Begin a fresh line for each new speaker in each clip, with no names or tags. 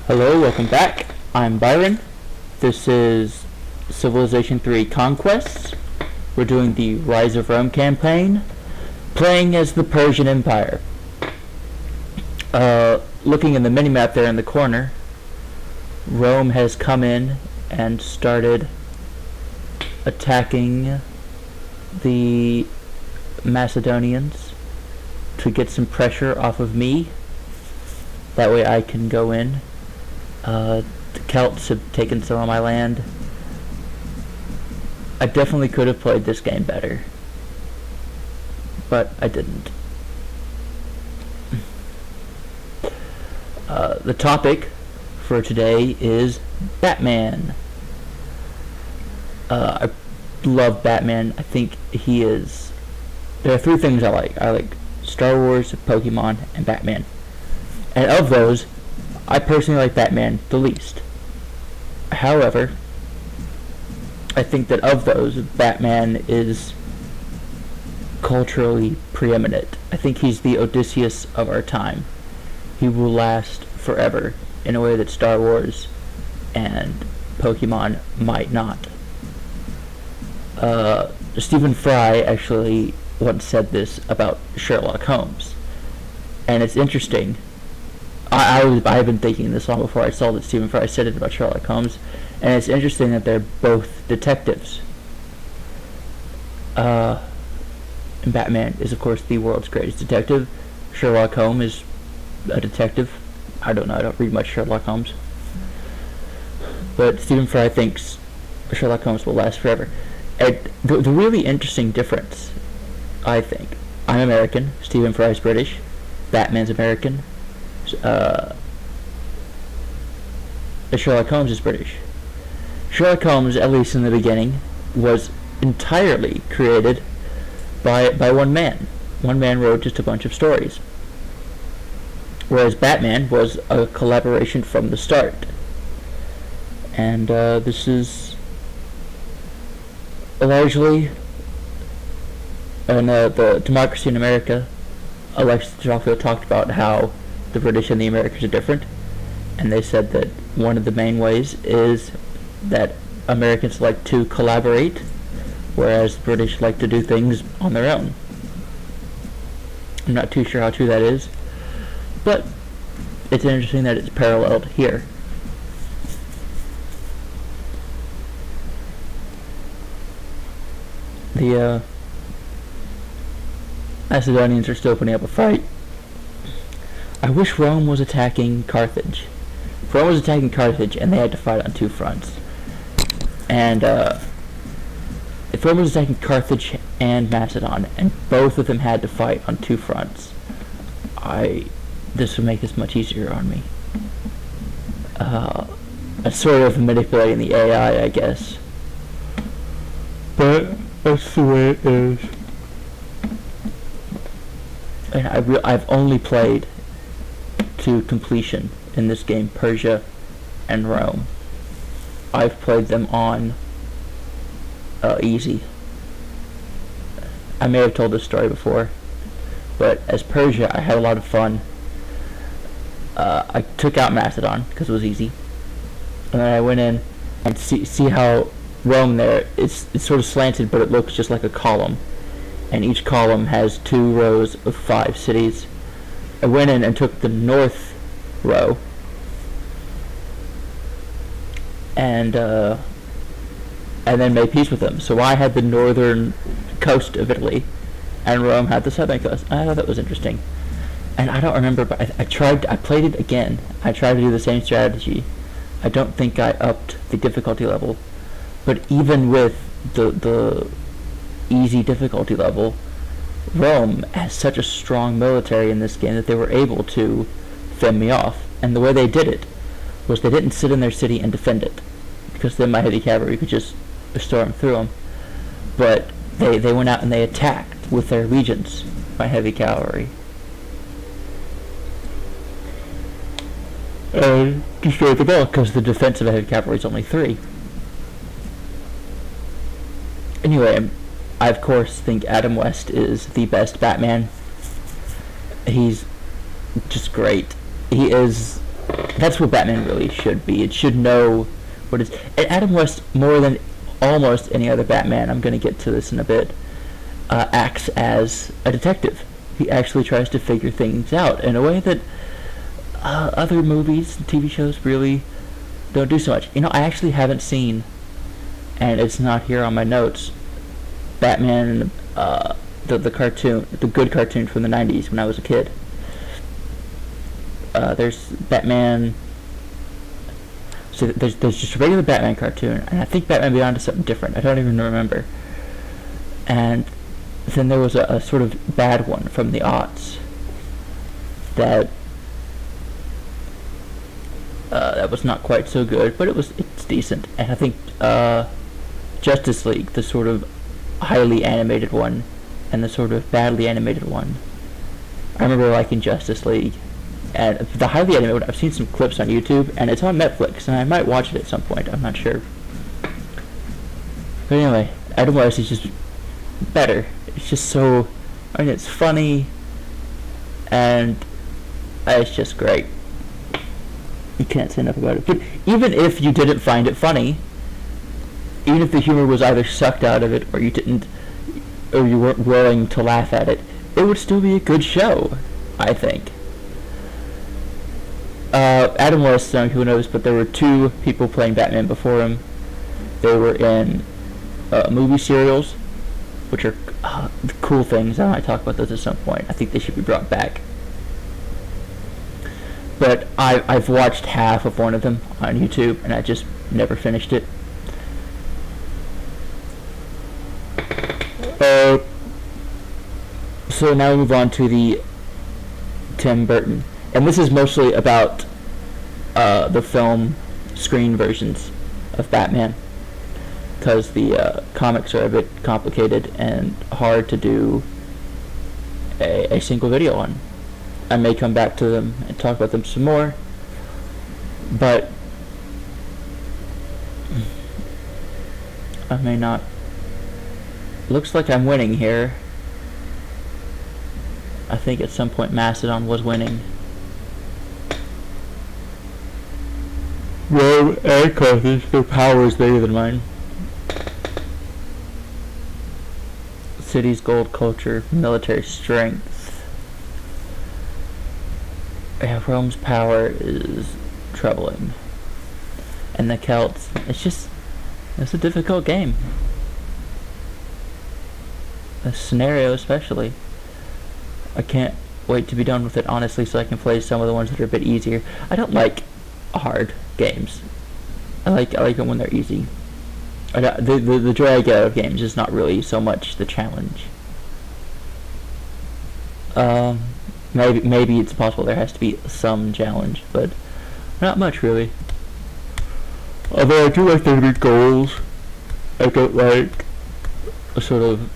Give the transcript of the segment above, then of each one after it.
Hello, welcome back. I'm Byron. This is Civilization 3 Conquests. We're doing the Rise of Rome campaign, playing as the Persian Empire. Looking in the minimap there in the corner, Rome has come in and started attacking the Macedonians to get some pressure off of me. That way I can go in. The Celts have taken some of my land. I definitely could have played this game better, but I didn't. The topic for today is Batman. I love Batman. I think he is... There are three things I like. I like Star Wars, Pokemon, and Batman. And of those, I personally like Batman the least. However, I think that of those, Batman is culturally preeminent. I think he's the Odysseus of our time. He will last forever in a way that Star Wars and Pokemon might not. Stephen Fry actually once said this about Sherlock Holmes, and it's interesting. I've been thinking this long before I saw that Stephen Fry said it about Sherlock Holmes, and it's interesting that they're both detectives. And Batman is, of course, the world's greatest detective. Sherlock Holmes is a detective. I don't know, I don't read much Sherlock Holmes. But Stephen Fry thinks Sherlock Holmes will last forever. And the really interesting difference, I think, I'm American, Stephen Fry's British, Batman's American, Sherlock Holmes is British. Sherlock Holmes, at least in the beginning, was entirely created by one man. One man wrote just a bunch of stories. Whereas Batman was a collaboration from the start. And this is largely... And the Democracy in America, Alexis de Tocqueville talked about how the British and the Americans are different, and they said that one of the main ways is that Americans like to collaborate, whereas the British like to do things on their own. I'm not too sure how true that is, but it's interesting that it's paralleled here. The Macedonians are still putting up a fight. I wish Rome was attacking Carthage. If Rome was attacking Carthage and they had to fight on two fronts, and if Rome was attacking Carthage and Macedon, and both of them had to fight on two fronts, this would make this much easier on me. A sort of manipulating the AI, I guess. But that's the way it is. And I've only played to completion in this game Persia and Rome. I've played them on easy. I may have told this story before, but as Persia I had a lot of fun. I took out Macedon because it was easy, and then I went in and see how Rome there, it's sort of slanted, but it looks just like a column, and each column has 2 rows of 5 cities. I went in and took the north row, and then made peace with them. So I had the northern coast of Italy, and Rome had the southern coast. I thought that was interesting. And I don't remember, but I played it again. I tried to do the same strategy. I don't think I upped the difficulty level, but even with the easy difficulty level, Rome has such a strong military in this game that they were able to fend me off. And the way they did it was they didn't sit in their city and defend it, because then my heavy cavalry could just storm through them. But they went out and they attacked with their legions, my heavy cavalry, and destroyed them all, because the defense of a heavy cavalry is only 3. Anyway, I of course think Adam West is the best Batman. He's just great. He is That's what Batman really should be. It should know what is. And Adam West, more than almost any other Batman, I'm going to get to this in a bit, acts as a detective. He actually tries to figure things out in a way that other movies and TV shows really don't do so much. You know, I actually haven't seen, and it's not here on my notes, Batman, the cartoon, the good cartoon from the 90s when I was a kid. There's Batman. So there's just a regular Batman cartoon, and I think Batman Beyond is something different. I don't even remember. And then there was a sort of bad one from the aughts that was not quite so good, but it's decent. And I think Justice League, the sort of highly animated one, and the sort of badly animated one. I remember liking Justice League. And the highly animated, I've seen some clips on YouTube, and it's on Netflix, and I might watch it at some point. I'm not sure. But anyway, Adam West is just better. It's just so, I mean, it's funny, and it's just great. You can't say enough about it. But even if you didn't find it funny, even if the humor was either sucked out of it, or you weren't willing to laugh at it, it would still be a good show, I think. Adam West, I don't know who knows, but there were two people playing Batman before him. They were in movie serials, which are cool things. I might talk about those at some point. I think they should be brought back. But I've watched half of one of them on YouTube, and I just never finished it. So now we move on to the Tim Burton. And this is mostly about the film screen versions of Batman, because the comics are a bit complicated and hard to do a single video on. I may come back to them and talk about them some more, but I may not. Looks like I'm winning here. I think at some point Mastodon was winning. Well, aircraft, their power is bigger than mine. City's gold culture, military strength. Yeah, Rome's power is troubling. And the Celts, it's a difficult game. The scenario especially. I can't wait to be done with it, honestly, so I can play some of the ones that are a bit easier. I don't like hard games. I like them when they're easy. The joy I get out of games is not really so much the challenge. Maybe it's possible there has to be some challenge, but not much really. Although I do like there to be goals. I don't like a sort of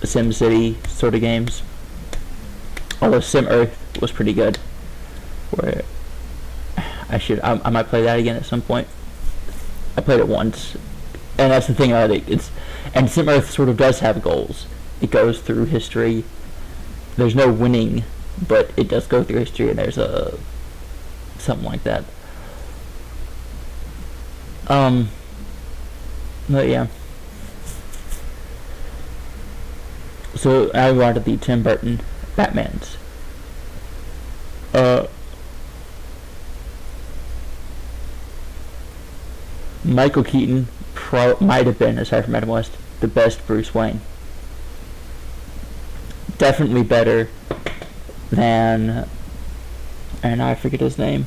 SimCity sort of games. Although SimEarth was pretty good, where I might play that again at some point. I played it once, and that's the thing about it. And SimEarth sort of does have goals. It goes through history. There's no winning, but it does go through history, and there's something like that. But yeah. So I wanted the Tim Burton Batmans. Michael Keaton might have been, aside from Adam West, the best Bruce Wayne. Definitely better than, and I forget his name.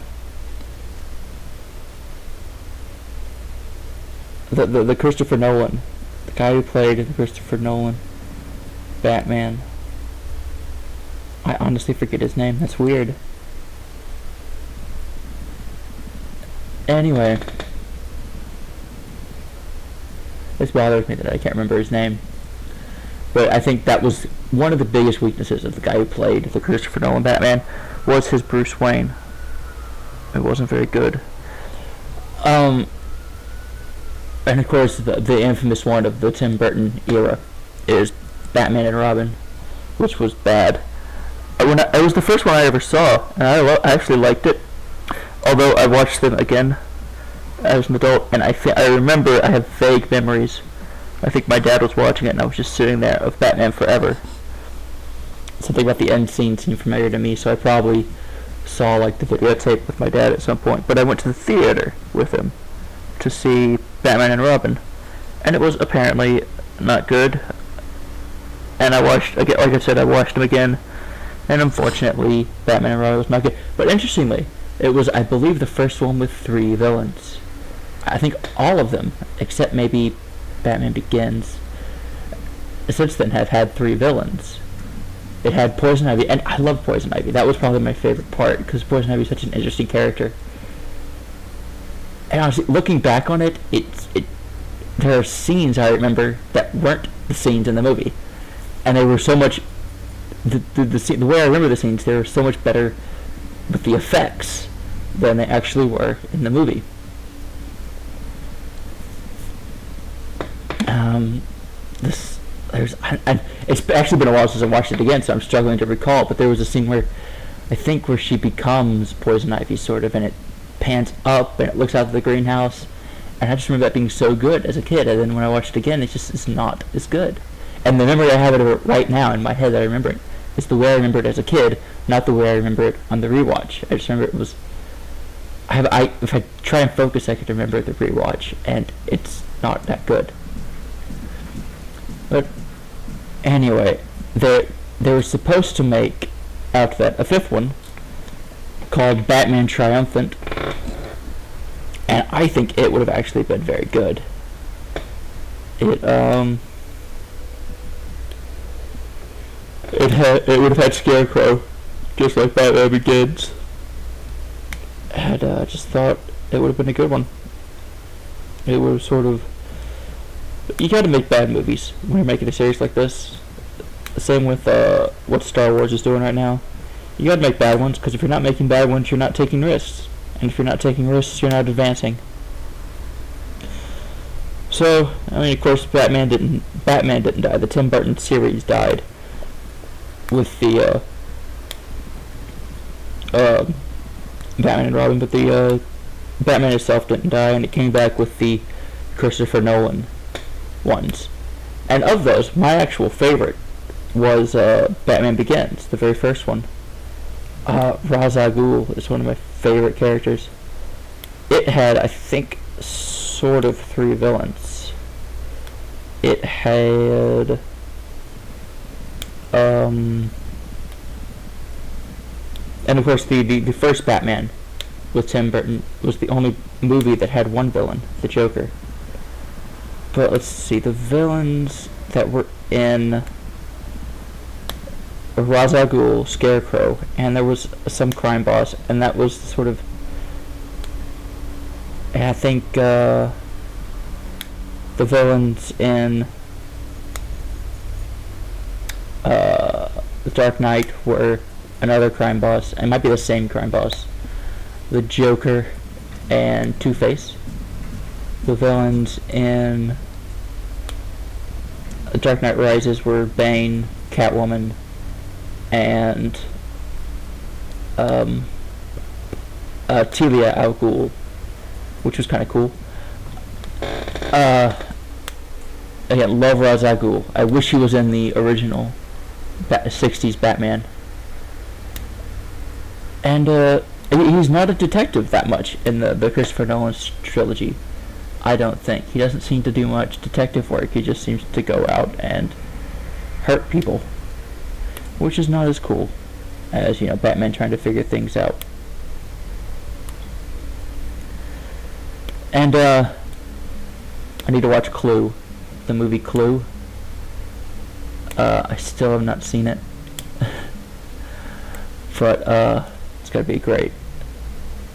The Christopher Nolan, the guy who played the Christopher Nolan Batman. I honestly forget his name. That's weird. Anyway, this bothers me that I can't remember his name. But I think that was one of the biggest weaknesses of the guy who played the Christopher Nolan Batman, was his Bruce Wayne. It wasn't very good. And of course, the infamous one of the Tim Burton era is Batman and Robin, which was bad. It was the first one I ever saw, and I actually liked it. although I watched them again as an adult, and I remember I have vague memories. I think my dad was watching it, and I was just sitting there of Batman Forever. Something about the end scene seemed familiar to me, so I probably saw like the videotape with my dad at some point. But I went to the theater with him to see Batman and Robin, and it was apparently not good. And I watched again, like I said, I watched them again, and unfortunately, Batman and Robin was not good. But interestingly, it was, I believe, the first one with 3 villains. I think all of them, except maybe Batman Begins, since then have had 3 villains. It had Poison Ivy, and I love Poison Ivy. That was probably my favorite part, because Poison Ivy is such an interesting character. And honestly, looking back on it, there are scenes I remember that weren't the scenes in the movie. And they were so much, the way I remember the scenes, they were so much better with the effects than they actually were in the movie. It's actually been a while since I watched it again, so I'm struggling to recall, but there was a scene where she becomes Poison Ivy, sort of, and it pans up, and it looks out of the greenhouse, and I just remember that being so good as a kid, and then when I watched it again, it's not as good. And the memory I have of it right now in my head that I remember it is the way I remember it as a kid, not the way I remember it on the rewatch. I just remember it was, if I try and focus, I could remember the rewatch, and it's not that good. But anyway, they were supposed to make after that a 5th one called Batman Triumphant, and I think it would have actually been very good. It would have had Scarecrow, just like Batman Begins, and just thought it would have been a good one. It would have sort of, you gotta make bad movies when you're making a series like this. Same with what Star Wars is doing right now. You gotta make bad ones, because if you're not making bad ones, you're not taking risks. And if you're not taking risks, you're not advancing. So, I mean, of course, Batman didn't die. The Tim Burton series died with the Batman and Robin, but the Batman itself didn't die, and it came back with the Christopher Nolan ones. And of those, my actual favorite was Batman Begins, the very first one. Ra's al Ghul is one of my favorite characters. It had, I think, sort of 3 villains. It had and of course the first Batman with Tim Burton was the only movie that had 1 villain, the Joker. But let's see, the villains that were in Ra's al Ghul, Scarecrow, and there was some crime boss, and that was sort of, I think, the villains in The Dark Knight were another crime boss. It might be the same crime boss. The Joker and Two-Face. The villains in The Dark Knight Rises were Bane, Catwoman, and Talia al Ghul, which was kind of cool. Again, love Ra's al Ghul. I wish he was in the original 60s Batman. And he's not a detective that much in the Christopher Nolan trilogy. I don't think. He doesn't seem to do much detective work. He just seems to go out and hurt people, which is not as cool as, you know, Batman trying to figure things out. And I need to watch Clue, the movie Clue. I still have not seen it, but it's gonna be great.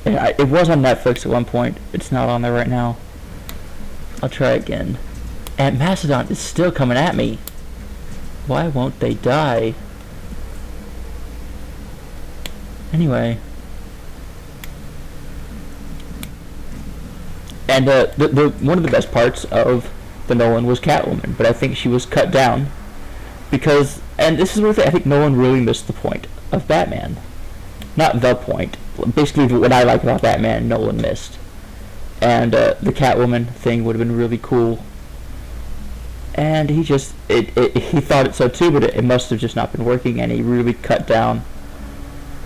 It was on Netflix at one point. It's not on there right now. I'll try again. And Mastodon is still coming at me. Why won't they die? Anyway. And the one of the best parts of the Nolan was Catwoman, but I think she was cut down because, and this is where I think Nolan really missed the point of Batman. Not the point, basically what I like about Batman, Nolan missed. And the Catwoman thing would have been really cool. And he just he thought it so too, but it must have just not been working, and he really cut down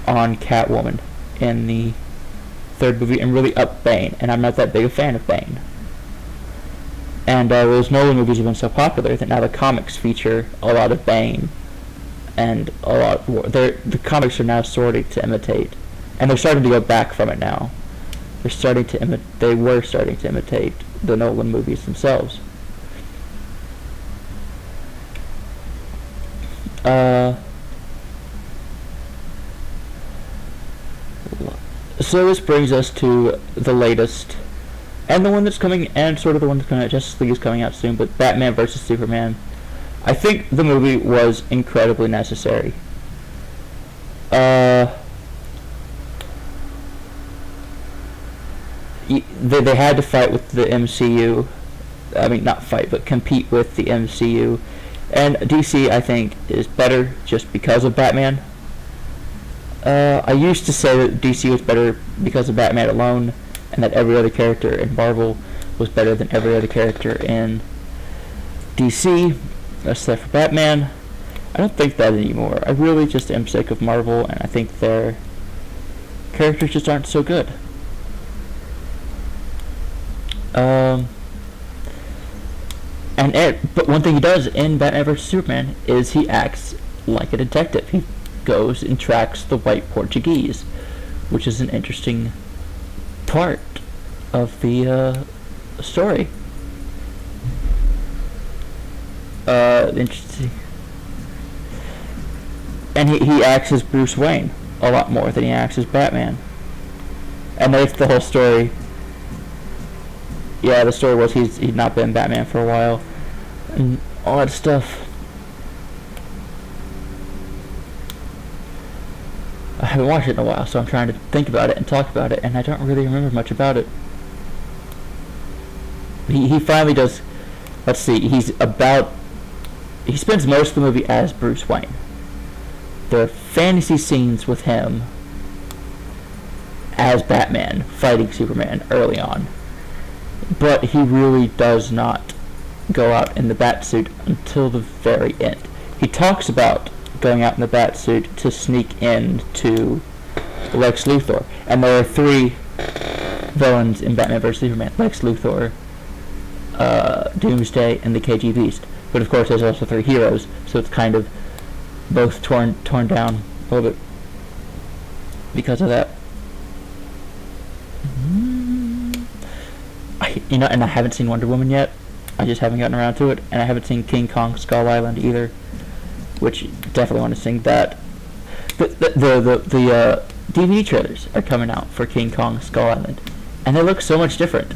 on Catwoman in the third movie and really upped Bane. And I'm not that big a fan of Bane. And those Nolan movies have been so popular that now the comics feature a lot of Bane, and a lot more. The comics are now starting to imitate, and they're starting to go back from it now. They were starting to imitate the Nolan movies themselves. So this brings us to the latest, and the one that's coming, and sort of the one that's coming out. Justice League is coming out soon, but Batman vs Superman. I think the movie was incredibly necessary. They had to fight with the MCU. I mean, not fight, but compete with the MCU. And DC, I think, is better just because of Batman. I used to say that DC was better because of Batman alone, and that every other character in Marvel was better than every other character in DC, except for Batman. I don't think that anymore. I really just am sick of Marvel, and I think their characters just aren't so good. But one thing he does in Batman vs Superman is he acts like a detective. He goes and tracks the white Portuguese, which is an interesting part of the story. Interesting. And he acts as Bruce Wayne a lot more than he acts as Batman. And that's the whole story. Yeah, the story was he'd not been Batman for a while, and all that stuff. I haven't watched it in a while, so I'm trying to think about it and talk about it, and I don't really remember much about it. He finally does. Let's see. He spends most of the movie as Bruce Wayne. There are fantasy scenes with him as Batman fighting Superman early on. But he really does not go out in the Batsuit until the very end. He talks about going out in the Batsuit to sneak into Lex Luthor. And there are three villains in Batman vs Superman: Lex Luthor, Doomsday, and the KG Beast. But of course there's also three heroes, so it's kind of both torn down a little bit because of that. And I haven't seen Wonder Woman yet. I just haven't gotten around to it, and I haven't seen King Kong Skull Island either, which definitely want to sing that. The DVD trailers are coming out for King Kong Skull Island, and they look so much different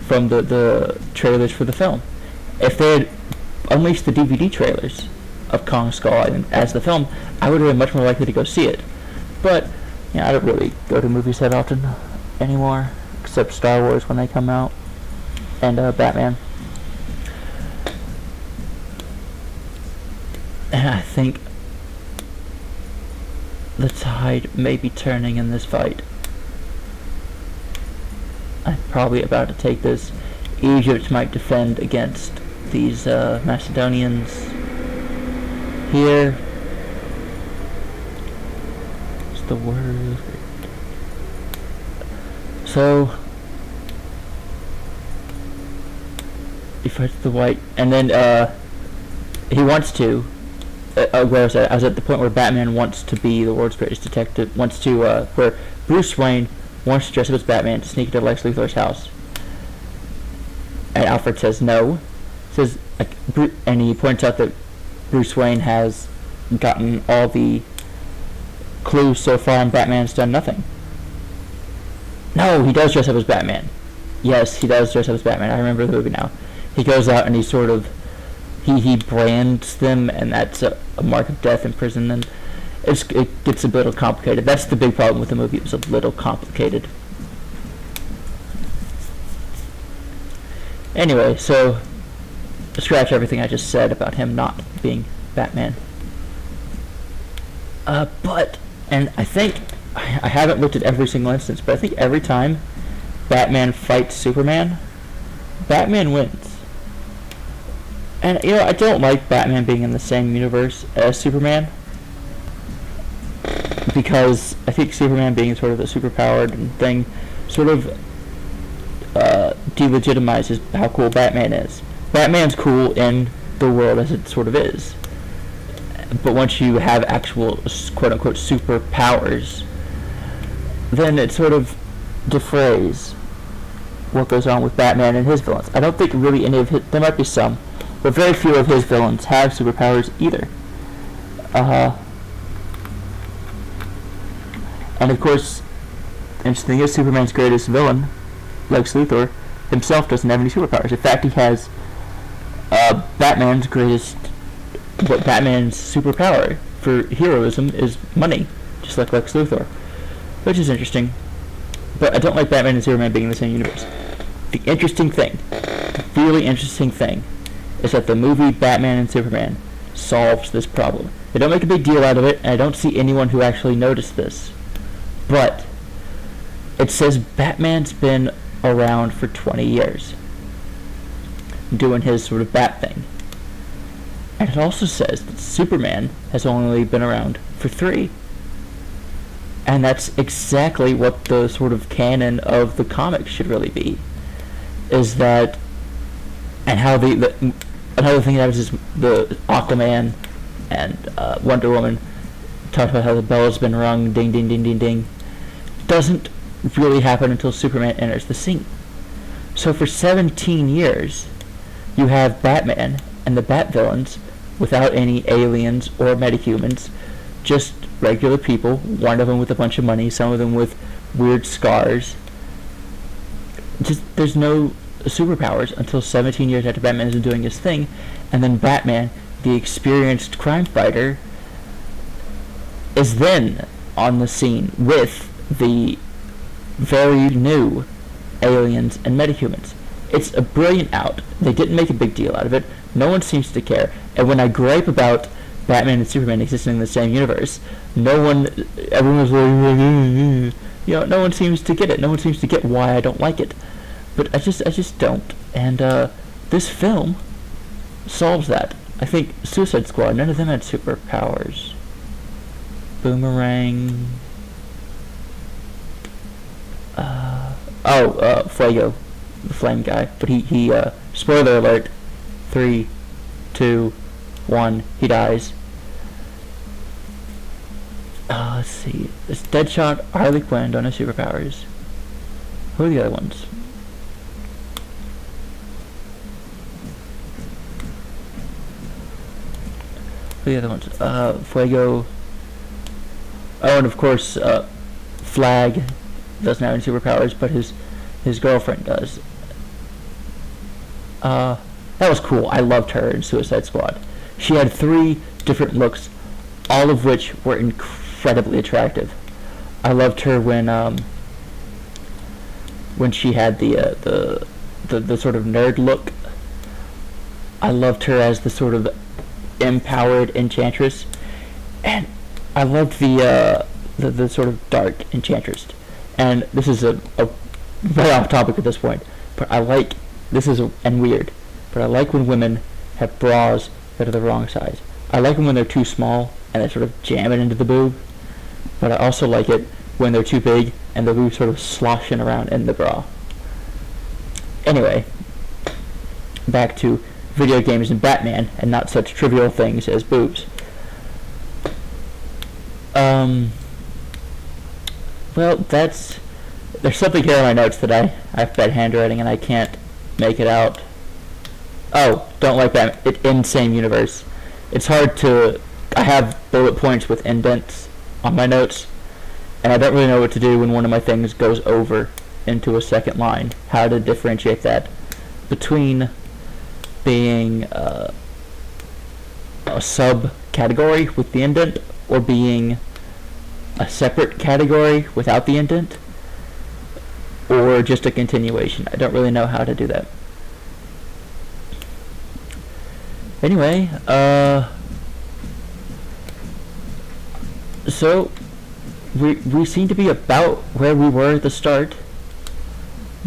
from the trailers for the film. If they had unleashed the DVD trailers of Kong Skull Island as the film, I would have been much more likely to go see it. But I don't really go to movies that often anymore, except Star Wars when they come out, and Batman. And I think the tide may be turning in this fight. I'm probably about to take this. Egypt might defend against these Macedonians here. What's the word? So he fights the white, and then he wants to. Where was I? I was at the point where Batman wants to be the world's greatest detective. Where Bruce Wayne wants to dress up as Batman to sneak into Lex Luthor's house, and Alfred says no. And he points out that Bruce Wayne has gotten all the clues so far, and Batman's done nothing. No, he does dress up as Batman. Yes, he does dress up as Batman. I remember the movie now. He goes out and he sort of he brands them, and that's a mark of death in prison. And it gets a little complicated. That's the big problem with the movie. It was a little complicated. Anyway, so scratch everything I just said about him not being Batman. And I think I haven't looked at every single instance, but I think every time Batman fights Superman, Batman wins. And, I don't like Batman being in the same universe as Superman, because I think Superman being sort of a superpowered thing sort of delegitimizes how cool Batman is. Batman's cool in the world as it sort of is, but once you have actual quote-unquote superpowers, then it sort of defrays what goes on with Batman and his villains. I don't think really any of his, there might be some, but very few of his villains have superpowers either. And of course, interesting is Superman's greatest villain, Lex Luthor, himself doesn't have any superpowers. In fact, he has Batman's superpower for heroism is money, just like Lex Luthor, which is interesting. But I don't like Batman and Superman being in the same universe. The really interesting thing, is that the movie Batman and Superman solves this problem. They don't make a big deal out of it, and I don't see anyone who actually noticed this. But it says Batman's been around for 20 years, doing his sort of Bat thing. And it also says that Superman has only been around for 3. And that's exactly what the sort of canon of the comics should really be. Is that, and how another thing that is the Aquaman and Wonder Woman talked about how the bell's been rung, ding, ding, ding, ding, ding, doesn't really happen until Superman enters the scene. So for 17 years, you have Batman and the Bat villains without any aliens or metahumans, just regular people, one of them with a bunch of money, some of them with weird scars. Just, there's no superpowers until 17 years after Batman is doing his thing, and then Batman, the experienced crime fighter, is then on the scene with the very new aliens and metahumans. It's a brilliant out. They didn't make a big deal out of it. No one seems to care. And when I gripe about Batman and Superman existing in the same universe, everyone's like, no one seems to get it. No one seems to get why I don't like it. But I just don't. And this film solves that. I think Suicide Squad, none of them had superpowers. Boomerang. Fuego, the flame guy. But he spoiler alert, 3, 2, 1, he dies. Let's see. It's Deadshot, Harley Quinn don't have superpowers. Who are the other ones? Who are the other ones? Fuego. Oh, and of course, Flag doesn't have any superpowers, but his girlfriend does. That was cool. I loved her in Suicide Squad. She had 3 different looks, all of which were incredibly attractive. I loved her when she had the sort of nerd look. I loved her as the sort of empowered enchantress, and I loved the sort of dark enchantress. And this is a very off topic at this point, but weird, but I like when women have bras that are the wrong size. I like them when they're too small and they sort of jam it into the boob, but I also like it when they're too big and the boob's sort of sloshing around in the bra. Anyway, back to video games and Batman, and not such trivial things as boobs. Well, there's something here in my notes that I have bad handwriting and I can't make it out. Oh, don't like Batman. In same universe. It's hard to, I have bullet points with indents on my notes, and I don't really know what to do when one of my things goes over into a second line. How to differentiate that between being a subcategory with the indent or being a separate category without the indent, or just a continuation. I don't really know how to do that. Anyway, so we seem to be about where we were at the start,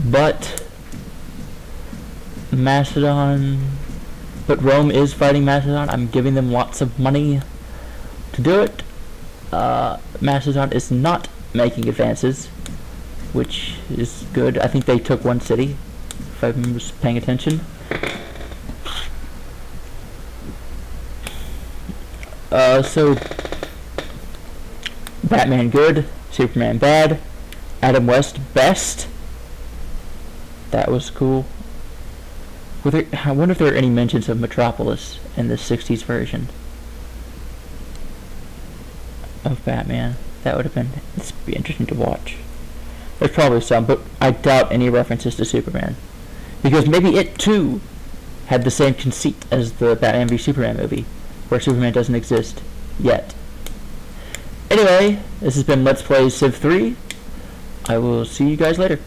but Rome is fighting Macedon. I'm giving them lots of money to do it. Macedon is not making advances, which is good. I think they took one city, if I was paying attention. So Batman good, Superman bad, Adam West best. That was cool. I wonder if there are any mentions of Metropolis in the 60s version of Batman. That would have been, it'd be interesting to watch. There's probably some, but I doubt any references to Superman. Because maybe it too had the same conceit as the Batman v Superman movie, where Superman doesn't exist yet. Anyway, this has been Let's Play Civ 3. I will see you guys later.